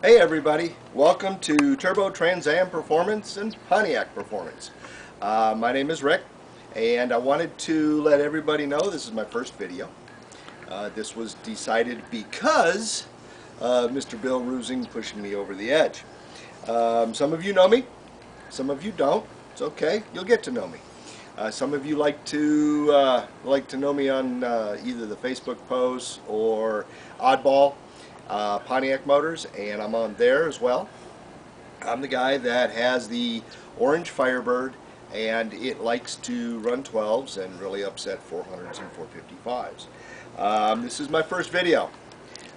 Hey everybody, welcome to TurboTransAmPerformance and Pontiac Performance. My name is Rick, and I wanted to let everybody know this is my first video. This was decided because Mr. Bill Rusing pushing me over the edge. Some of you know me, some of you don't. It's okay, you'll get to know me. Some of you like to know me on either the Facebook posts or Oddball. Pontiac Motors, and I'm on there as well. I'm the guy that has the orange Firebird, and it likes to run 12s and really upset 400s and 455s. This is my first video,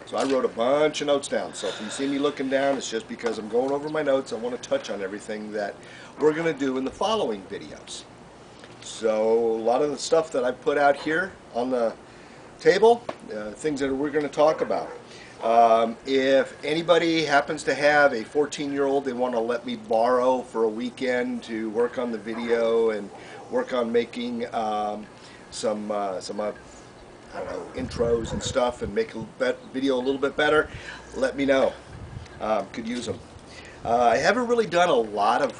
so I wrote a bunch of notes down. So if you see me looking down, it's just because I'm going over my notes. I want to touch on everything that we're going to do in the following videos. So a lot of the stuff that I put out here on the table, things that we're going to talk about. If anybody happens to have a 14-year-old they want to let me borrow for a weekend to work on the video and work on making some I don't know, intros and stuff and make a video a little bit better, let me know. Could use them. I haven't really done a lot of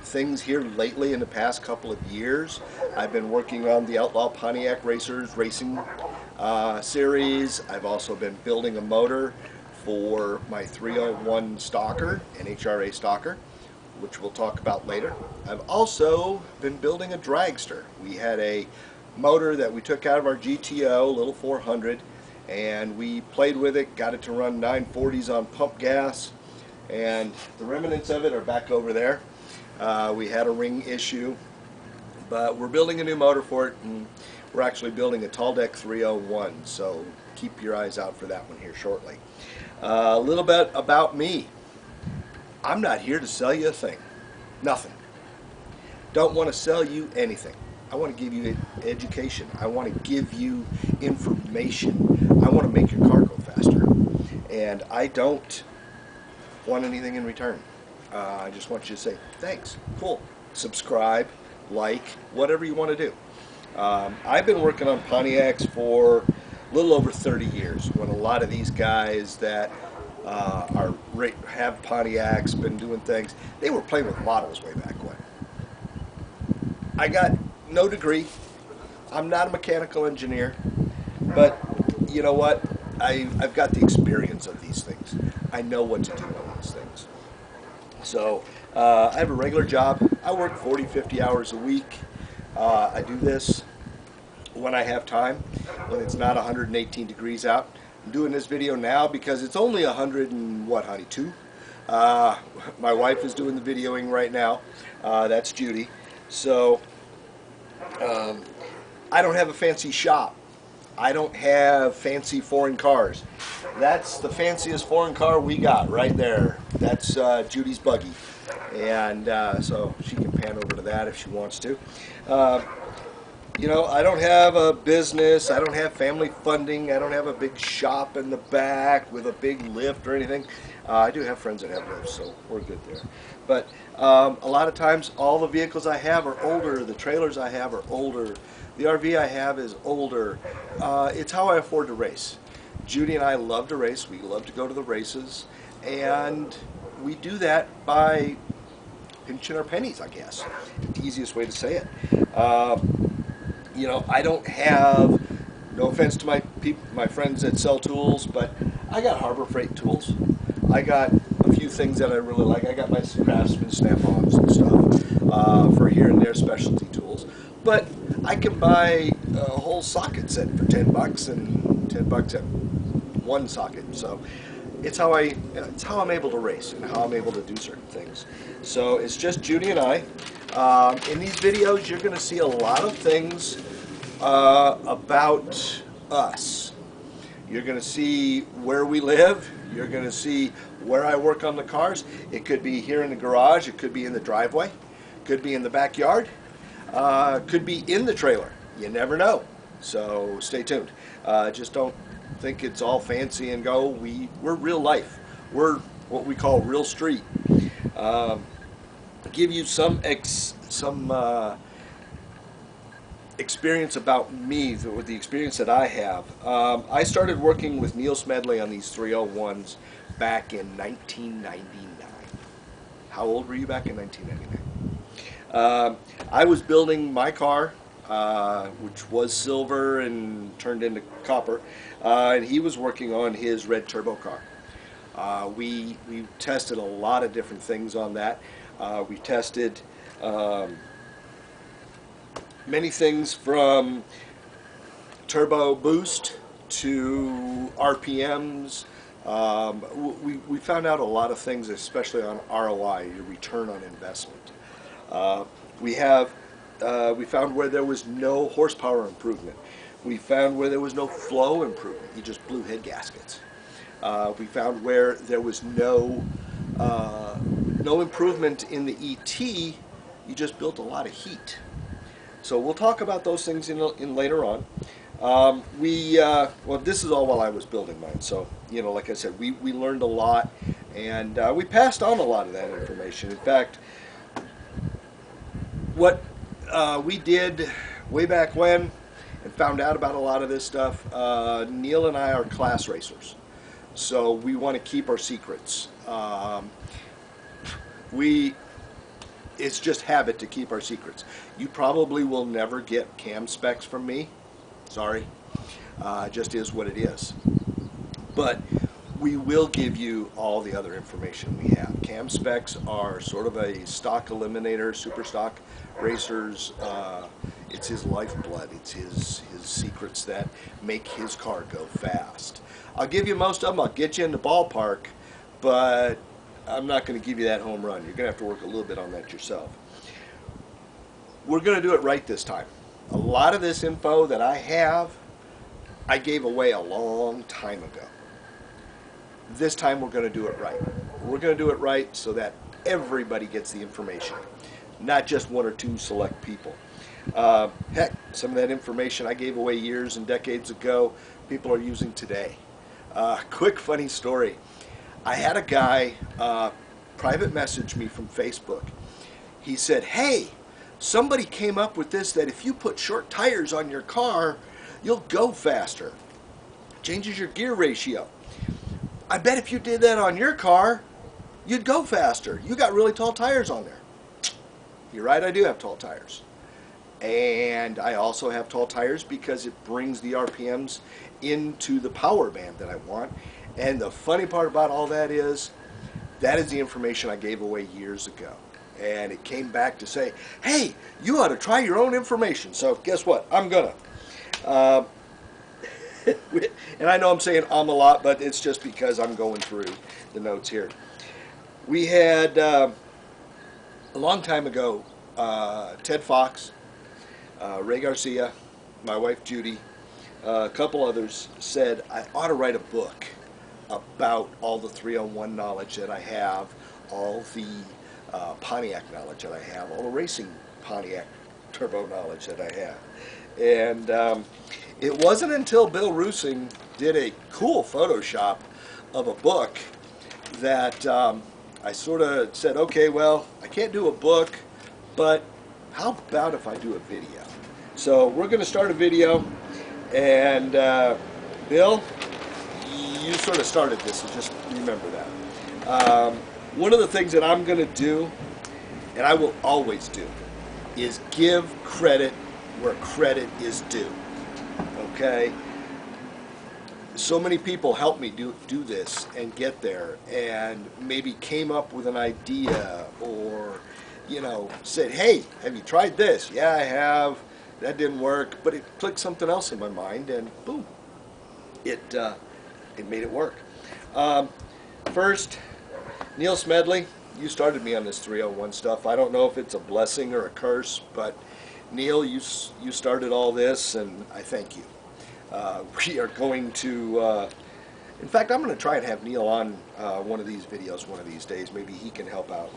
things here lately in the past couple of years. I've been working on the Outlaw Pontiac Racers Racing series. I've also been building a motor for my 301 Stalker, an HRA Stalker, which we'll talk about later. I've also been building a dragster. We had a motor that we took out of our GTO, little 400, and we played with it, got it to run 940s on pump gas, and the remnants of it are back over there. We had a ring issue, but we're building a new motor for it, and we're actually building a tall deck 301, so keep your eyes out for that one here shortly. A little bit about me. I'm not here to sell you a thing. Nothing. Don't want to sell you anything. I want to give you education. I want to give you information. I want to make your car go faster. And I don't want anything in return. I just want you to say, thanks, cool, subscribe, like, whatever you want to do. I've been working on Pontiacs for a little over 30 years, when a lot of these guys that have Pontiacs, been doing things, they were playing with models way back when. I got no degree. I'm not a mechanical engineer, but you know what? I've got the experience of these things. I know what to do with these things. So I have a regular job. I work 40, 50 hours a week. I do this when I have time, when it's not 118 degrees out. I'm doing this video now because it's only 100 and what, honey, 2? My wife is doing the videoing right now. That's Judy. So I don't have a fancy shop. I don't have fancy foreign cars. That's the fanciest foreign car we got right there. That's Judy's buggy. And so she can pan over to that if she wants to. You know, I don't have a business. I don't have family funding. I don't have a big shop in the back with a big lift or anything. I do have friends that have lifts, so we're good there. But a lot of times all the vehicles I have are older. The trailers I have are older. The RV I have is older. It's how I afford to race. Judy and I love to race. We love to go to the races. And we do that by pinching our pennies, I guess. The easiest way to say it. You know, I don't have, no offense to my friends that sell tools, but I got Harbor Freight tools. I got a few things that I really like. I got my Craftsman snap-ons and stuff for here and there specialty tools. But I can buy a whole socket set for 10 bucks and 10 bucks at one socket. So it's how I'm able to race and how I'm able to do certain things. So it's just Judy and I. In these videos, you're going to see a lot of things about us. You're going to see where we live. You're going to see where I work on the cars. It could be here in the garage. It could be in the driveway. It could be in the backyard. Could be in the trailer. You never know. So stay tuned. Just don't think it's all fancy and go. We're real life. We're what we call real street. Give you some experience about me, the experience that I have. I started working with Neil Smedley on these 301s back in 1999. How old were you back in 1999? I was building my car, which was silver and turned into copper, and he was working on his red turbo car. We tested a lot of different things on that. We tested many things from turbo boost to RPMs. We found out a lot of things, especially on ROI, your return on investment. We found where there was no horsepower improvement. We found where there was no flow improvement. You just blew head gaskets. We found where there was no improvement in the ET. You just built a lot of heat. So we'll talk about those things in later on. Well, this is all while I was building mine. So, like I said, we learned a lot, and we passed on a lot of that information. In fact, what we did way back when and found out about a lot of this stuff, Neil and I are class racers. So we want to keep our secrets. It's just habit to keep our secrets. You probably will never get cam specs from me. Sorry. Just is what it is. But we will give you all the other information we have. Cam specs are sort of a stock eliminator, super stock racers. It's his lifeblood. It's his secrets that make his car go fast. I'll give you most of them. I'll get you in the ballpark, but I'm not going to give you that home run. You're going to have to work a little bit on that yourself. We're going to do it right this time. A lot of this info that I have, I gave away a long time ago. This time we're going to do it right. We're going to do it right so that everybody gets the information, not just one or two select people. Heck, some of that information I gave away years and decades ago, people are using today. Quick funny story. I had a guy private message me from Facebook. He said, hey, somebody came up with this, that if you put short tires on your car, you'll go faster. Changes your gear ratio. I bet if you did that on your car, you'd go faster. You got really tall tires on there. You're right, I do have tall tires. And I also have tall tires because it brings the RPMs into the power band that I want. And the funny part about all that is the information I gave away years ago. And it came back to say, hey, you ought to try your own information. So guess what? I'm gonna. And I know I'm saying a lot, but it's just because I'm going through the notes here. We had, a long time ago, Ted Fox, Ray Garcia, my wife Judy, a couple others said I ought to write a book about all the 301 knowledge that I have, all the Pontiac knowledge that I have, all the racing Pontiac turbo knowledge that I have. And it wasn't until Bill Rusing did a cool Photoshop of a book that I sort of said, okay, well, I can't do a book, but how about if I do a video? So we're going to start a video, and Bill, you sort of started this, so just remember that. One of the things that I'm going to do, and I will always do, is give credit where credit is due. Okay? So many people helped me do this and get there, and maybe came up with an idea, or said, hey, have you tried this? Yeah, I have. That didn't work, but it clicked something else in my mind, and boom, it made it work. First, Neil Smedley, you started me on this 301 stuff. I don't know if it's a blessing or a curse, but Neil, you started all this, and I thank you. We are going to, in fact, I'm going to try and have Neil on one of these videos one of these days. Maybe he can help out.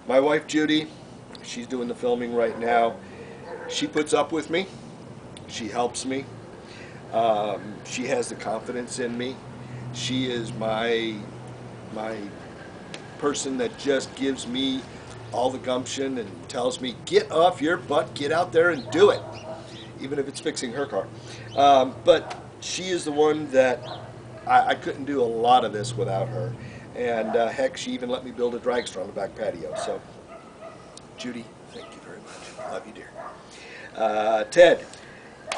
My wife Judy, she's doing the filming right now. She puts up with me. She helps me. She has the confidence in me. She is my person that just gives me all the gumption and tells me, get off your butt, get out there and do it. even if it's fixing her car. But she is the one that I couldn't do a lot of this without her. And heck, she even let me build a dragster on the back patio. So, Judy, thank you very much. Love you, dear.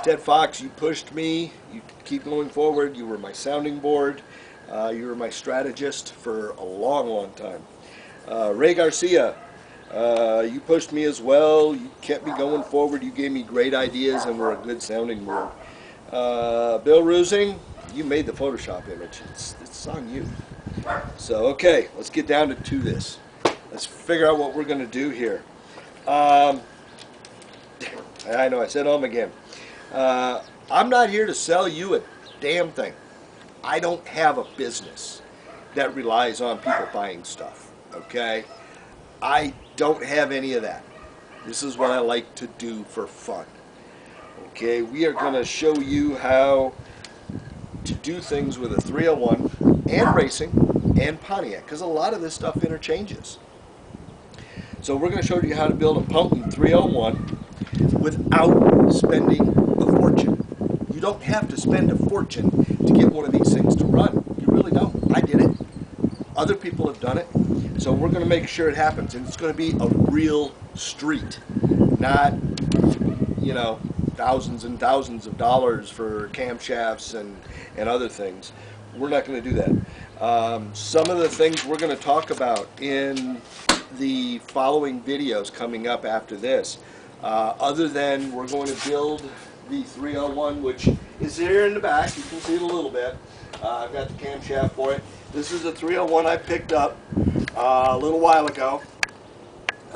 Ted Fox, you pushed me. You keep going forward. You were my sounding board. You were my strategist for a long, long time. Ray Garcia, you pushed me as well. You kept me going forward. You gave me great ideas and were a good sounding board. Bill Rusing, you made the Photoshop image. It's on you. So, okay, let's get down to this. Let's figure out what we're going to do here. I know, I said again. I'm not here to sell you a damn thing. I don't have a business that relies on people buying stuff, okay? I don't have any of that. This is what I like to do for fun. Okay, we are going to show you how to do things with a 301 and racing and Pontiac, because a lot of this stuff interchanges. So we're going to show you how to build a Pontiac 301 without spending a fortune. You don't have to spend a fortune to get one of these things to run. You really don't. I did it. Other people have done it. So we're going to make sure it happens. And it's going to be a real street, not, you know, thousands and thousands of dollars for camshafts and other things. We're not going to do that. Some of the things we're going to talk about in the following videos coming up after this, other than we're going to build the 301, which is here in the back. You can see it a little bit. I've got the camshaft for it. This is a 301 I picked up a little while ago.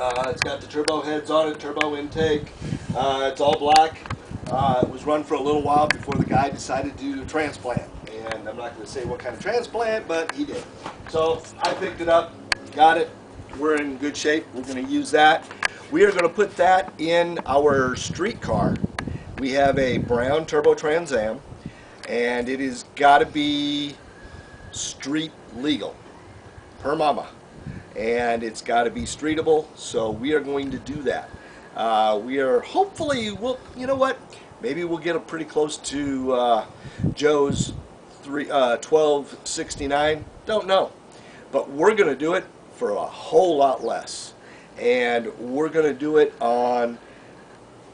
It's got the turbo heads on it, turbo intake. It's all black. It was run for a little while before the guy decided to do a transplant. And I'm not going to say what kind of transplant, but he did. So I picked it up, got it. We're in good shape. We're going to use that. We are going to put that in our street car. We have a brown TurboTransAm, and it has got to be street legal, per mama. And it's got to be streetable, so we are going to do that. We are hopefully, you know what, maybe we'll get pretty close to Joe's 1269, don't know. But we're going to do it for a whole lot less. And we're going to do it on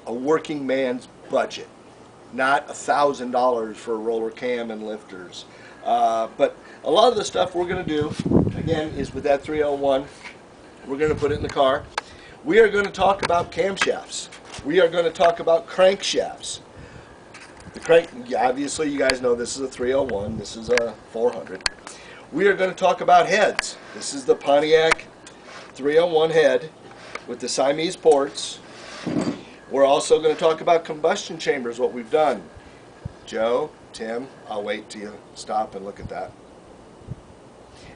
a working man's budget, not $1,000 for a roller cam and lifters. But a lot of the stuff we're going to do, again, is with that 301. We're going to put it in the car. We are going to talk about camshafts. We are going to talk about crankshafts. The crank, obviously, you guys know this is a 301. This is a 400. We are going to talk about heads. This is the Pontiac 301 head with the Siamese ports. We're also going to talk about combustion chambers, what we've done. Joe, Tim, I'll wait till you stop and look at that.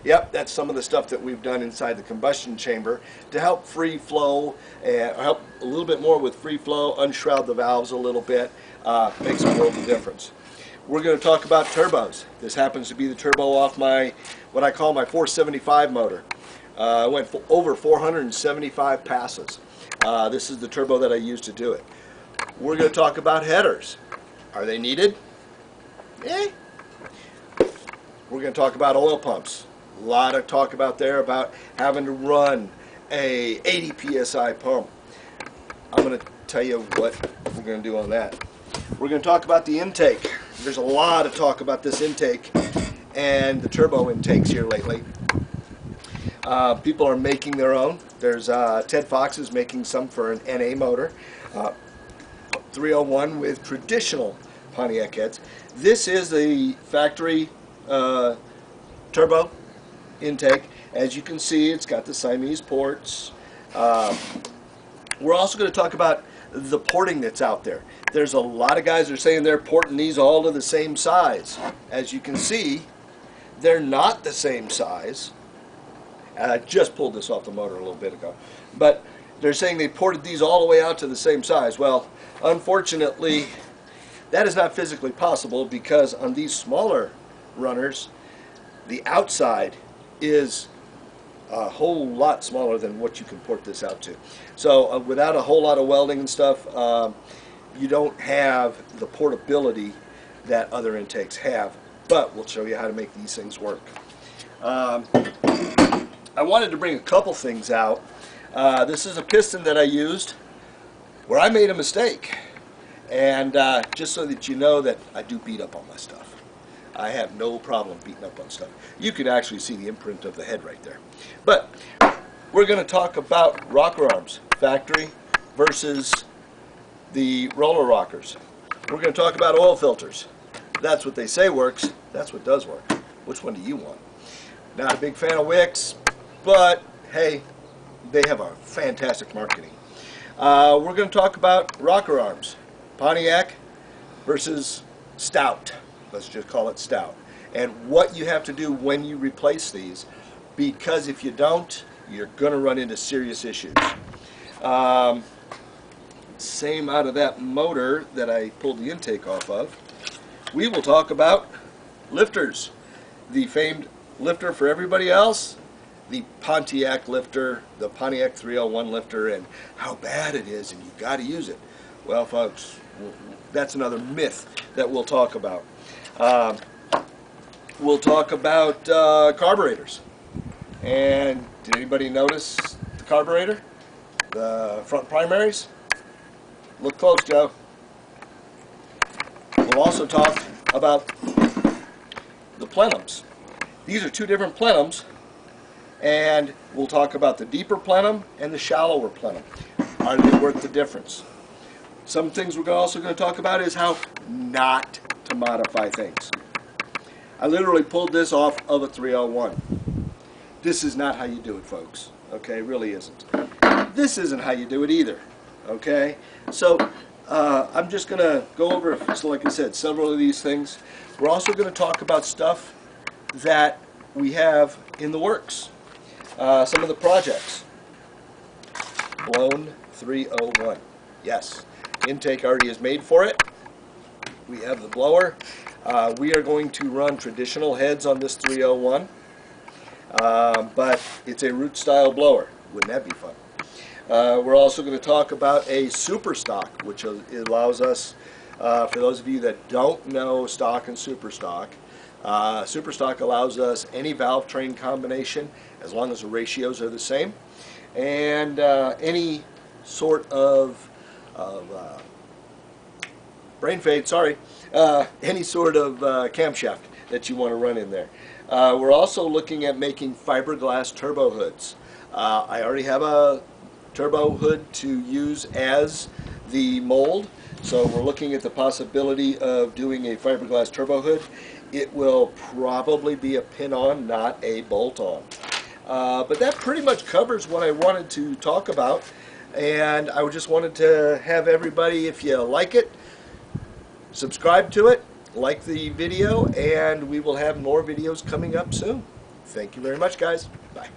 Yep, that's some of the stuff that we've done inside the combustion chamber to help free flow, and help a little bit more with free flow, unshroud the valves a little bit, makes a world of difference. We're going to talk about turbos. This happens to be the turbo off my, what I call my 475 motor. I went over 475 passes. This is the turbo that I use to do it. We're going to talk about headers. Are they needed? Eh. We're going to talk about oil pumps. A lot of talk about there about having to run a 80 psi pump. I'm going to tell you what we're going to do on that. We're going to talk about the intake. There's a lot of talk about this intake and the turbo intakes here lately. People are making their own. There's Ted Fox is making some for an NA motor, 301 with traditional Pontiac heads. This is the factory turbo intake. As you can see, it's got the Siamese ports. We're also going to talk about the porting that's out there. There's a lot of guys that are saying they're porting these all to the same size. As you can see, they're not the same size. I just pulled this off the motor a little bit ago. But they're saying they ported these all the way out to the same size. Well, unfortunately, that is not physically possible because on these smaller runners, the outside is a whole lot smaller than what you can port this out to. So without a whole lot of welding and stuff, you don't have the portability that other intakes have, but we'll show you how to make these things work. I wanted to bring a couple things out. This is a piston that I used where I made a mistake, and just so that you know that I do beat up on my stuff. I have no problem beating up on stuff. You can actually see the imprint of the head right there. But we're going to talk about rocker arms, factory versus the roller rockers. We're going to talk about oil filters. That's what they say works. That's what does work. Which one do you want? Not a big fan of Wicks, but hey, they have a fantastic marketing. We're going to talk about rocker arms, Pontiac versus Stout. Let's just call it Stout. And what you have to do when you replace these, because if you don't, you're going to run into serious issues. Same out of that motor that I pulled the intake off of. We will talk about lifters. The famed lifter for everybody else, the Pontiac lifter, the Pontiac 301 lifter, and how bad it is and you got to use it. Well, folks, that's another myth that we'll talk about. We'll talk about carburetors. And did anybody notice the carburetor? The front primaries? Look close, Joe. We'll also talk about the plenums. These are two different plenums, and we'll talk about the deeper plenum and the shallower plenum. Are they worth the difference? Some things we're also going to talk about is how not to modify things. I literally pulled this off of a 301. This is not how you do it, folks. Okay, it really isn't. This isn't how you do it either. Okay, so I'm just going to go over, so like I said, several of these things. We're also going to talk about stuff that we have in the works. Some of the projects. Blown 301. Yes, intake already is made for it. We have the blower. We are going to run traditional heads on this 301, but it's a root style blower. Wouldn't that be fun? We're also going to talk about a super stock, which allows us, for those of you that don't know stock and super stock allows us any valve train combination as long as the ratios are the same, and any sort of brain fade, sorry, any sort of camshaft that you want to run in there. We're also looking at making fiberglass turbo hoods. I already have a turbo hood to use as the mold, so we're looking at the possibility of doing a fiberglass turbo hood. It will probably be a pin-on, not a bolt-on. But that pretty much covers what I wanted to talk about, and I just wanted to have everybody, if you like it, subscribe to it, like the video, and we will have more videos coming up soon. Thank you very much, guys. Bye.